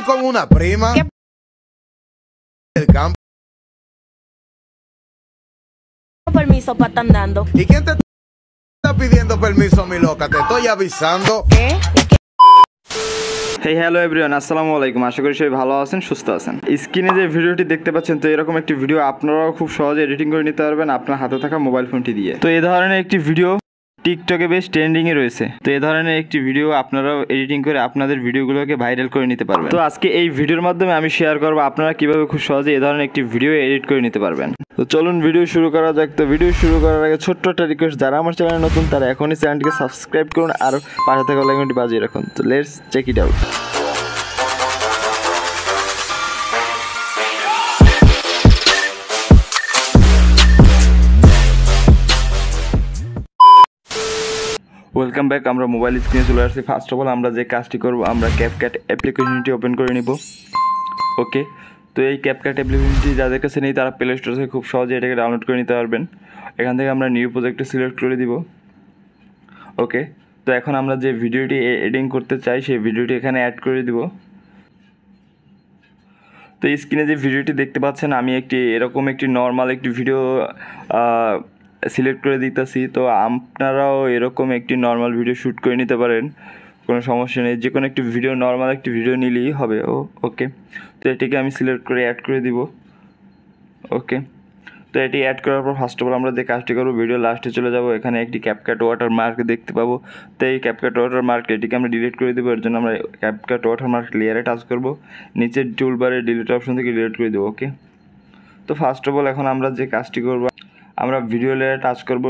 con una prima del campo. Permiso para estar andando. ¿Y quién te está pidiendo permiso, mi loca? Te estoy avisando. ¿Qué? Hey hello everyone, আসসালামু আলাইকুম। আশা করি সবাই ভালো আছেন, সুস্থ আছেন। স্ক্রিনে যে ভিডিওটি দেখতে পাচ্ছেন, তো এরকম একটি ভিডিও আপনারাও খুব সহজে এডিটিং করে নিতে পারবেন আপনার হাতে থাকা মোবাইল ফোনটি দিয়ে। তো এই ধরনের একটি ভিডিও টিকটকে বেশ ট্রেন্ডিংয়ে রয়েছে। তো এই ধরনের একটি ভিডিও আপনারাও এডিটিং করে আপনাদের ভিডিওগুলোকে ভাইরাল করে নিতে পারবেন। তো আজকে এই ভিডিওর মাধ্যমে আমি শেয়ার করবো আপনারা কীভাবে খুব সহজে এই ধরনের একটি ভিডিও এডিট করে নিতে পারবেন। তো চলুন ভিডিও শুরু করা যাক। তো ভিডিও শুরু করার আগে ছোট্ট একটা রিকোয়েস্ট, যারা আমার চ্যানেলে নতুন তারা এখনই চ্যানেলটিকে সাবস্ক্রাইব করুন আর পাশে থাকা বেল আইকনটি বাজিয়ে রাখুন। তো let's check it out. Welcome back. আমরা মোবাইল স্ক্রিনে চলে আসছি। ফার্স্ট অফ অল আমরা যে কাজটি করব, আমরা ক্যাপকাট অ্যাপ্লিকেশনটি ওপেন করে নিব। ওকে, তো এই ক্যাপকাট অ্যাপ্লিকেশনটি যাদের কাছে নেই তারা প্লে স্টোর থেকে খুব সহজে এটাকে ডাউনলোড করে নিতে পারবেন। এখান থেকে আমরা নিউ প্রজেক্টে সিলেক্ট করে দিব। ওকে, তো এখন আমরা যে ভিডিওটি এডিটিং করতে চাই সেই ভিডিওটি এখানে অ্যাড করে দিব। তো স্ক্রিনে যে ভিডিওটি দেখতে পাচ্ছেন, আমি এরকম একটি নর্মাল একটি ভিডিও সিলেক্ট করে দিতেছি। তো আপনারাও এরকম একটি নর্মাল ভিডিও শ্যুট করে নিতে পারেন, কোনো সমস্যা নেই। যে কোনো একটি ভিডিও, নর্মাল একটি ভিডিও নিলেই হবে। ওকে, তো এটিকে আমি সিলেক্ট করে অ্যাড করে দিব। ওকে, তো এটি অ্যাড করার পর ফার্স্ট অফ অল আমরা যে কাজটি করবো, ভিডিও লাস্টে চলে যাব। এখানে একটি ক্যাপকাট ওয়াটার মার্ক দেখতে পাবো। তো এই ক্যাপকাট ওয়াটার মার্ক এটিকে আমরা ডিলিট করে দেবো। এর জন্য আমরা ক্যাপকাট ওয়াটার মার্ক লেয়ারে টাচ করবো, নিচের টুলবারে ডিলিট অপশন থেকে ডিলিট করে দেবো। ওকে, তো ফার্স্ট অফ অল এখন আমরা যে কাজটি করবো, আমরা ভিডিও লেয়ারে টাচ করব,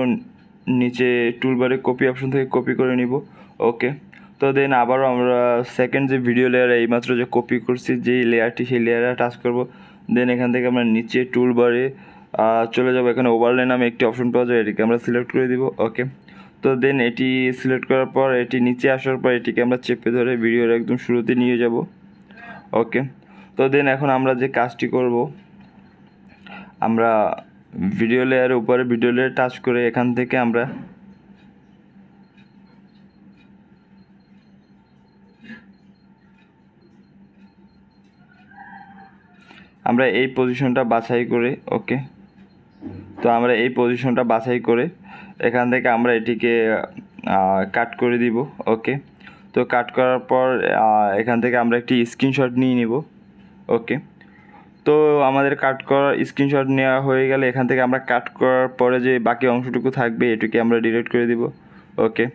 নিচে টুলবারে কপি অপশন থেকে কপি করে নিব। ওকে, তো দেন আবারও আমরা সেকেন্ড যে ভিডিও লেয়ারে এইমাত্র যে কপি করছি যেই লেয়ারটি, সেই লেয়ারে টাচ করব। দেন এখান থেকে আমরা নিচে টুলবারে চলে যাব। এখানে ওভারলে নামে একটি অপশন পাওয়া যায়, এটিকে আমরা সিলেক্ট করে দিব। ওকে, তো দেন এটি সিলেক্ট করার পর এটি নিচে আসার পর এটিকে আমরা চেপে ধরে ভিডিওর একদম শুরুতে নিয়ে যাব। ওকে, তো দেন এখন আমরা যে কাজটি করব, আমরা ভিডিও লেয়ারের উপরে ভিডিও লেয়ার টাচ করে এখান থেকে আমরা এই পজিশনটা বাছাই করে, ওকে, তো আমরা এই পজিশনটা বাছাই করে এখান থেকে আমরা এটিকে কাট করে দিব। ওকে, তো কাট করার পর এখান থেকে আমরা একটি স্ক্রিনশট নিয়ে নিব। ওকে, তো আমাদের কাট করার স্ক্রিনশট নেওয়া হয়ে গেলে এখান থেকে আমরা কাট করার পরে যে বাকি অংশটুকু থাকবে এটিকে আমরা ডিলিট করে দিব। ওকে,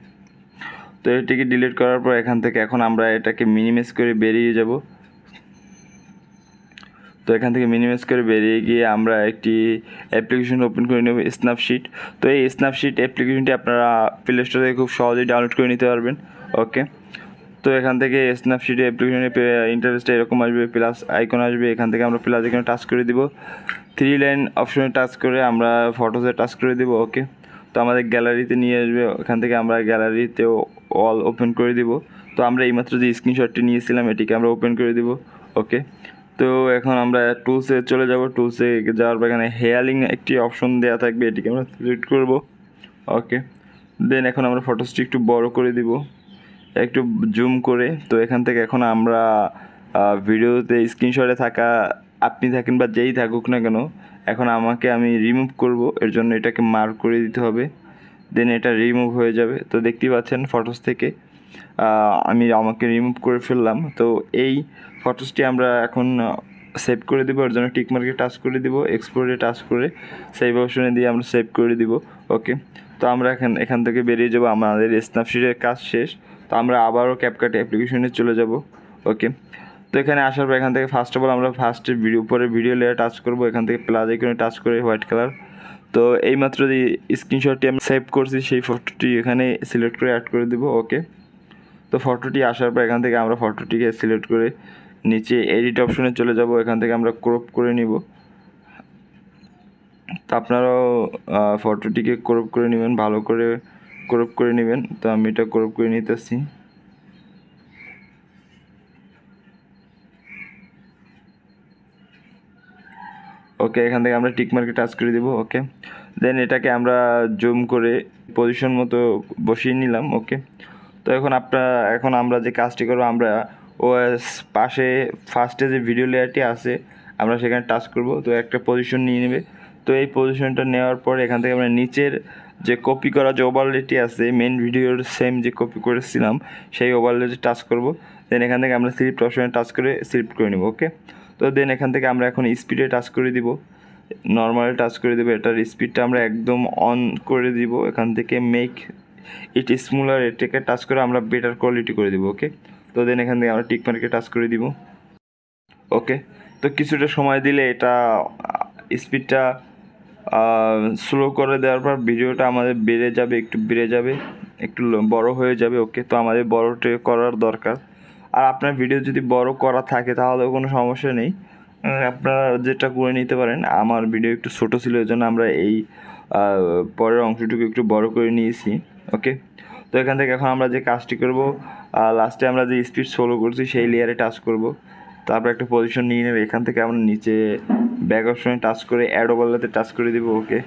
তো এটিকে ডিলিট করার পর এখান থেকে এখন আমরা এটাকে মিনিমাইজ করে বেরিয়ে যাব। তো এখান থেকে মিনিমাইজ করে বেরিয়ে গিয়ে আমরা একটি অ্যাপ্লিকেশন ওপেন করে নেব, স্ন্যাপশিট। তো এই স্ন্যাপশিট অ্যাপ্লিকেশনটি আপনারা প্লে স্টোর থেকে খুব সহজেই ডাউনলোড করে নিতে পারবেন। ওকে, তো এখান থেকে স্ন্যাপশিট অ্যাপ্লিকেশনের ইন্টারফেসটা এরকম আসবে, প্লাস আইকন আসবে। এখান থেকে আমরা প্লাস আইকনে টাচ করে দিব, 3 লাইন অপশনে টাচ করে আমরা ফটোসে টাচ করে দিব। ওকে, তো আমাদের গ্যালারিতে নিয়ে আসবে। এখান থেকে আমরা গ্যালারিতেও অল ওপেন করে দিব। তো আমরা এইমাত্র যে স্ক্রিনশটটি নিয়েছিলাম এটিকে আমরা ওপেন করে দিব। ওকে, তো এখন আমরা টুলসে চলে যাব। টুলসে যাওয়ার পর এখানে হেয়ালিং একটি অপশন দেওয়া থাকবে, এটিকে আমরা সিলেক্ট করব। ওকে, দেন এখন আমরা ফটোসটি একটু বড় করে দিব, একটু জুম করে। তো এখান থেকে এখন আমরা ভিডিওতে স্ক্রিনশটে থাকা আপনি থাকেন বা যেই থাকুক না কেন, এখন আমি রিমুভ করব। এর জন্য এটাকে মার্ক করে দিতে হবে, দেন এটা রিমুভ হয়ে যাবে। তো দেখতেই পাচ্ছেন ফটোস থেকে আমাকে রিমুভ করে ফেললাম। তো এই ফটোসটি আমরা এখন সেভ করে দেবো। এর জন্য টিক মার্কে টাচ করে দিব, এক্সপোর্টে টাচ করে সেভ অপশনে দিয়ে আমরা সেভ করে দিব। ওকে, তো আমরা এখান থেকে বেরিয়ে যাব, আমাদের স্ন্যাপশিটের কাজ শেষ। তো আমরা আবারও ক্যাপকাট অ্যাপ্লিকেশনে চলে যাব। ওকে, তো এখানে আসার পর এখান থেকে ফার্স্ট অফ অল আমরা উপরে ভিডিও লেয়ার টাচ করব। এখান থেকে প্লাস আইকনে টাচ করে হোয়াইট কালার। তো এইমাত্র যে স্ক্রিনশটটি আমি সেভ করছি সেই ফটোটি এখানে সিলেক্ট করে অ্যাড করে দেব। ওকে, তো ফটোটি আসার পর এখান থেকে আমরা ফটোটিকে সিলেক্ট করে নিচে এডিট অপশনে চলে যাব। এখান থেকে আমরা ক্রপ করে নিব। তো আপনারাও ফটোটিকে ক্রপ করে নেবেন, ভালো করে ক্রপ করে নেবেন। তো আমি এটা ক্রপ করে নিতেছি। ওকে, এখান থেকে আমরা টিক মার্কে টাচ করে দিব। ওকে, দেন এটাকে আমরা জুম করে পজিশন মতো বসিয়ে নিলাম। ওকে, তো এখন আমরা যে কাজটি করবো, আমরা ও পাশে ফার্স্টে যে ভিডিও লেয়ারটি আছে আমরা সেখানে টাচ করব। তো একটা পজিশন নিয়ে নেবে। তো এই পজিশনটা নেওয়ার পর এখান থেকে আমরা নিচের যে কপি করা যে ওভারলেটি আছে মেন ভিডিওর সেম যে কপি করেছিলাম সেই ওভারলেটে টাচ করব। দেন এখান থেকে আমরা সিলেক্ট অপশনে টাচ করে সিলেক্ট করে নেব। ওকে, তো দেন এখান থেকে আমরা এখন স্পিডে টাচ করে দিব, নর্মালে টাচ করে দেবো। এটার স্পিডটা আমরা একদম অন করে দিব। এখান থেকে মেক ইট স্মুলার এটাকে টাচ করে আমরা বেটার কোয়ালিটি করে দিব। ওকে, তো দেন এখান থেকে আমরা টিক মার্কে টাচ করে দিব। ওকে, তো কিছুটা সময় দিলে এটা স্পিডটা স্লো করে দেওয়ার পর ভিডিওটা আমাদের বেড়ে যাবে, একটু বেড়ে যাবে, একটু বড় হয়ে যাবে। ওকে, তো আমাদের বড়টা করার দরকার। আর আপনার ভিডিও যদি বড় করা থাকে তাহলে কোনো সমস্যা নেই, আপনারা যেটা করে নিতে পারেন। আমার ভিডিও একটু ছোটো ছিল, এই জন্য আমরা এই পরের অংশটুকু একটু বড় করে নিয়েছি। ওকে, তো এখান থেকে এখন আমরা যে কাজটি করব, লাস্টে আমরা যে স্পিড স্লো করছি সেই লেয়ারে টাচ করব। তারপর একটা পজিশন নিয়ে নেবে। এখান থেকে আমরা নিচে ব্যাক অপশনে টাচ করে অ্যাড ওভারলেতে টাচ করে দিব। ওকে,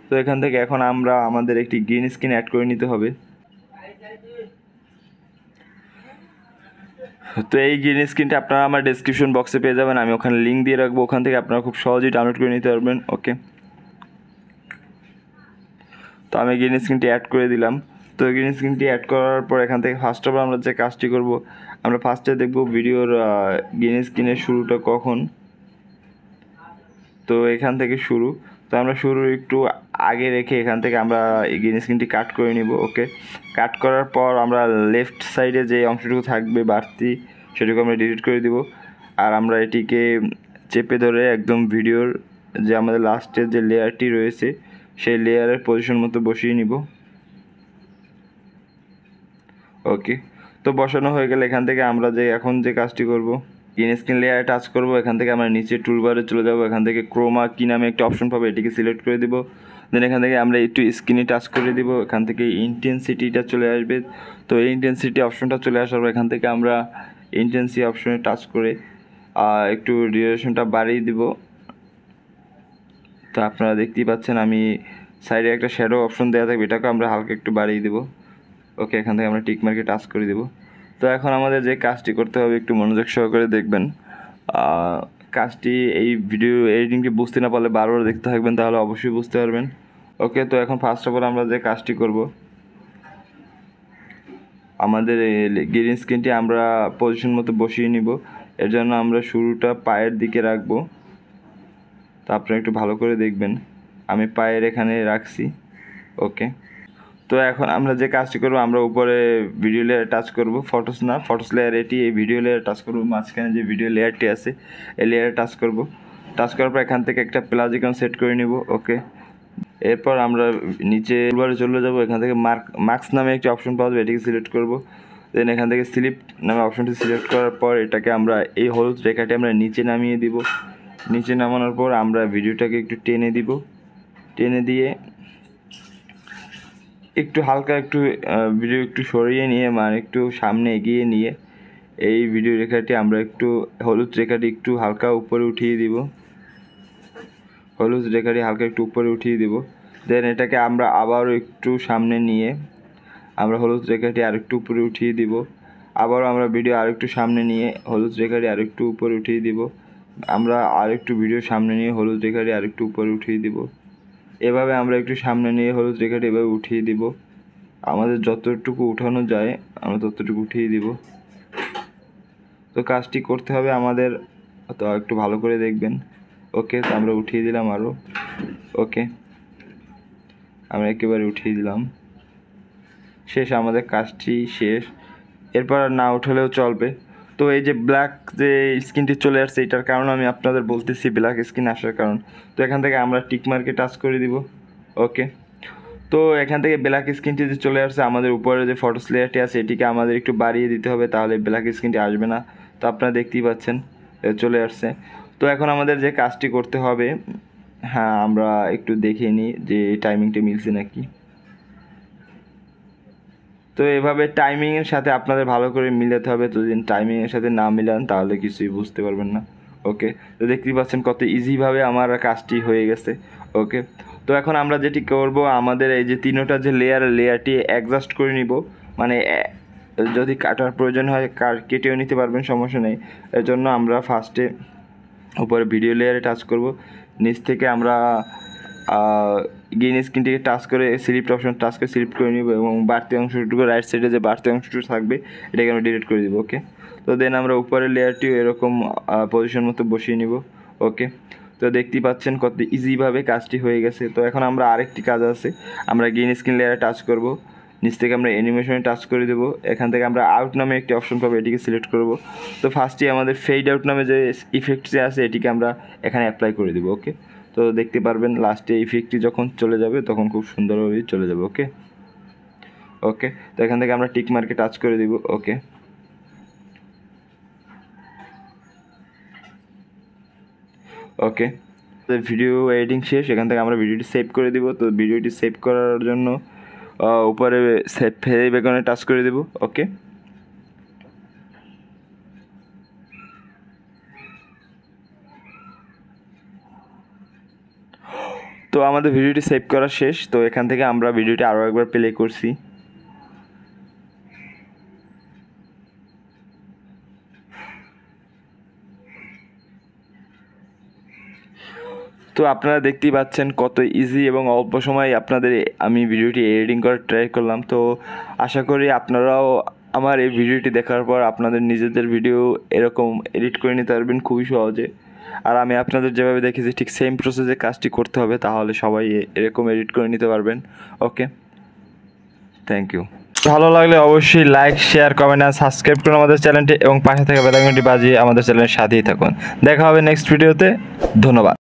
তো এখান থেকে এখন আমরা আমাদের একটি গ্রিন স্ক্রিন অ্যাড করে নিতে হবে। তো এই গ্রিন স্ক্রিনটা আপনারা আমার ডেসক্রিপশন বক্সে পেয়ে যাবেন, আমি ওখানে লিঙ্ক দিয়ে রাখবো, ওখান থেকে আপনারা খুব সহজেই ডাউনলোড করে নিতে পারবেন। ওকে, তো আমি গ্রিন স্ক্রিনটি অ্যাড করে দিলাম। তো গ্রিন স্ক্রিনটি অ্যাড করার পর এখান থেকে ফার্স্ট অফ অল আমরা যে কাজটি করব, আমরা ফার্স্টে দেখব ভিডিওর গ্রিন স্ক্রিনের শুরুটা কখন। তো এখান থেকে শুরু, তো আমরা শুরু একটু আগে রেখে এখান থেকে আমরা এই গ্রিন স্ক্রিনটি কাট করে নিব। ওকে, কাট করার পর আমরা লেফট সাইডে যে অংশটুকু থাকবে বাড়তি সেটুকু আমরা ডিলিট করে দিব। আর আমরা এটিকে চেপে ধরে একদম ভিডিওর যে আমাদের লাস্টের যে লেয়ারটি রয়েছে সেই লেয়ারের পজিশন মতো বসিয়ে নিব। ওকে, তো বসানো হয়ে গেলে এখান থেকে আমরা যে এখন যে কাজটি করব, গ্রিন স্ক্রিন লেয়ারে টাচ করব। এখান থেকে আমরা নিচে টুলবারে চলে যাব। এখান থেকে ক্রোমা কি নামে একটা অপশন পাবো, এটিকে সিলেক্ট করে দিব। দেন এখান থেকে আমরা একটু স্ক্রিনে টাচ করে দিব। এখান থেকে ইন্টেন্সিটিটা চলে আসবে। তো এই ইন্টেন্সিটি অপশনটা চলে আসার পর এখান থেকে আমরা ইন্টেন্সিটি অপশনে টাচ করে একটু ডিউরেশনটা বাড়িয়ে দিব। তো আপনারা দেখতেই পাচ্ছেন আমি সাইডে একটা শ্যাডো অপশন দেওয়া থাকবে, এটাকে আমরা হালকা একটু বাড়িয়ে দেবো। ওকে, এখান থেকে আমরা টিক মার্কে টাচ করে দেবো। তো এখন আমাদের যে কাজটি করতে হবে একটু মনোযোগ সহকারে দেখবেন। কাজটি এই ভিডিও এডিটিংটি বুঝতে না পারলে বারবার দেখতে থাকবেন, তাহলে অবশ্যই বুঝতে পারবেন। ওকে, তো এখন ফার্স্ট অফ অল আমরা যে কাজটি করব, আমাদের গ্রিন স্ক্রিনটি আমরা পজিশন মতো বসিয়ে নিব। এর জন্য আমরা শুরুটা পায়ের দিকে রাখবো। তো আপনারা একটু ভালো করে দেখবেন, আমি পায়ের এখানে রাখছি। ওকে, তো এখন আমরা যে কাজটি করব, আমরা উপরে ভিডিও লেয়ার টাচ করব, ফটোস না, ফটোস লেয়ার এটি, এই ভিডিও লেয়ার টাচ করব। মাঝখানে যে ভিডিও লেয়ারটি আছে এই লেয়ারে টাচ করব। টাচ করার পর এখান থেকে একটা প্লাস আইকন সেট করে নিব। ওকে, এরপর আমরা নিচে টুলবারে চলে যাব। এখান থেকে মার্কস নামে একটি অপশন পাওয়া যাবে, এটিকে সিলেক্ট করব। দেন এখান থেকে স্লিপ নামে অপশনটি সিলেক্ট করার পর এটাকে আমরা এই হলুদ রেখাটি আমরা নিচে নামিয়ে দিব। নিচে নামানোর পর আমরা ভিডিওটাকে একটু টেনে দিব। টেনে দিয়ে একটু হালকা একটু ভিডিও একটু সরিয়ে নিয়ে, মানে একটু সামনে এগিয়ে নিয়ে এই ভিডিও রেখাটি আমরা একটু হলুদ রেখাটি একটু হালকা উপরে উঠিয়ে দিব। হলুদ রেখাটি হালকা একটু উপরে উঠিয়ে দিব। দেন এটাকে আমরা আবারও একটু সামনে নিয়ে আমরা হলুদ রেখাটি আরেকটু উপরে উঠিয়ে দিব। আবারও আমরা ভিডিও আরেকটু সামনে নিয়ে হলুদ রেখাটি আরেকটু উপরে উঠিয়ে দিব। আমরা আরেকটু ভিডিও সামনে নিয়ে হলুদ রেখাটি আরেকটু উপরে উঠিয়ে দিব। এভাবে আমরা একটু সামনে নিয়ে হলুদ রেখাটি এভাবে উঠিয়ে দিব। আমাদের যতটুকু উঠানো যায় আমরা ততটুকু উঠিয়ে দিব। তো কাজটি করতে হবে আমাদের, তো একটু ভালো করে দেখবেন। ওকে, তো আমরা উঠিয়ে দিলাম আরও। ওকে, আমরা একেবারে উঠিয়ে দিলাম। শেষ, আমাদের কাজটি শেষ। এরপর আর না উঠালেও চলবে। তো এই যে ব্ল্যাক যে স্ক্রিনটি চলে আসছে, এটার কারণ আমি আপনাদের বলতেছি ব্ল্যাক স্ক্রিন আসার কারণ। তো এখান থেকে আমরা টিক মার্কে টাচ করে দিব। ওকে, তো এখান থেকে ব্ল্যাক স্ক্রিনটি যে চলে আসছে, আমাদের উপরে যে ফটোস লেয়ারটি আছে এটিকে আমাদের একটু বাড়িয়ে দিতে হবে, তাহলে ব্ল্যাক স্ক্রিনটি আসবে না। তো আপনারা দেখতেই পাচ্ছেন চলে আসছে। তো এখন আমাদের যে কাজটি করতে হবে, হ্যাঁ আমরা একটু দেখে নিই যে টাইমিংটা মিলছে নাকি। তো এভাবে টাইমিংয়ের সাথে আপনাদের ভালো করে মিলাতে হবে। তো যদি টাইমিংয়ের সাথে না মিলান তাহলে কিছুই বুঝতে পারবেন না। ওকে, তো দেখতেই পাচ্ছেন কত ইজিভাবে আমার কাজটি হয়ে গেছে। ওকে, তো এখন আমরা যেটি করব, আমাদের এই যে তিনোটা যে লেয়ারটি অ্যাডজাস্ট করে নিব, মানে যদি কাটার প্রয়োজন হয় কেটেও নিতে পারবেন, সমস্যা নেই। এর জন্য আমরা ফার্স্টে উপরে ভিডিও লেয়ারে টাচ করব, নিচ থেকে আমরা গ্রিন স্ক্রিনটিকে টাচ করে সিলেক্ট অপশন টাচ করে সিলেক্ট করে নিব এবং বাড়তি অংশটুকু রাইট সাইডে যে বাড়তি অংশটুকু থাকবে এটাকে আমরা ডিলিট করে দিব। ওকে, তো দেন আমরা উপরের লেয়ারটিও এরকম পজিশন মতো বসিয়ে নিব। ওকে, তো দেখতেই পাচ্ছেন কত ইজিভাবে কাজটি হয়ে গেছে। তো এখন আমরা আরেকটি কাজ আছে, আমরা গ্রিন স্ক্রিন লেয়ারে টাচ করব, নিচ থেকে আমরা অ্যানিমেশনে টাচ করে দেবো। এখান থেকে আমরা আউট নামে একটি অপশন পাবো, এটিকে সিলেক্ট করব। তো ফার্স্টে আমাদের ফেড আউট নামে যে ইফেক্ট যে আছে এটিকে আমরা এখানে অ্যাপ্লাই করে দেবো। ওকে, তো দেখতে পারবেন লাস্টে ইফেক্টটি যখন চলে যাবে তখন খুব সুন্দরভাবে চলে যাবে। ওকে ওকে, তো এখান থেকে আমরা টিক মার্কে টাচ করে দিব। ওকে, ওকে, তো ভিডিও এডিটিং শেষ। এখান থেকে আমরা ভিডিওটি সেভ করে দিব। তো ভিডিওটি সেভ করার জন্য উপরে সেভ আইকনে টাচ করে দেব। ওকে, তো আমাদের ভিডিওটি সেভ করা শেষ। তো এখান থেকে আমরা ভিডিওটি আরও একবার প্লে করছি। তো আপনারা দেখতেই পাচ্ছেন কত ইজি এবং অল্প সময়ে আপনাদের আমি ভিডিওটি এডিটিং করার ট্রাই করলাম। তো আশা করি আপনারাও আমার এই ভিডিওটি দেখার পর আপনাদের নিজেদের ভিডিও এরকম এডিট করে নিতে পারবেন খুবই সহজে। আর আমি আপনাদের যেভাবে দেখেছি ঠিক সেম প্রসেসে কাজটি করতে হবে, তাহলে সবাই এরকম এডিট করে নিতে পারবেন। ওকে, থ্যাংক ইউ। ভালো লাগলে অবশ্যই লাইক, শেয়ার, কমেন্ট আর সাবস্ক্রাইব করুন আমাদের চ্যানেলটি এবং পাশে থাকা বেল আইকনটি বাজিয়ে আমাদের চ্যানেলের সাথেই থাকুন। দেখা হবে নেক্সট ভিডিওতে। ধন্যবাদ।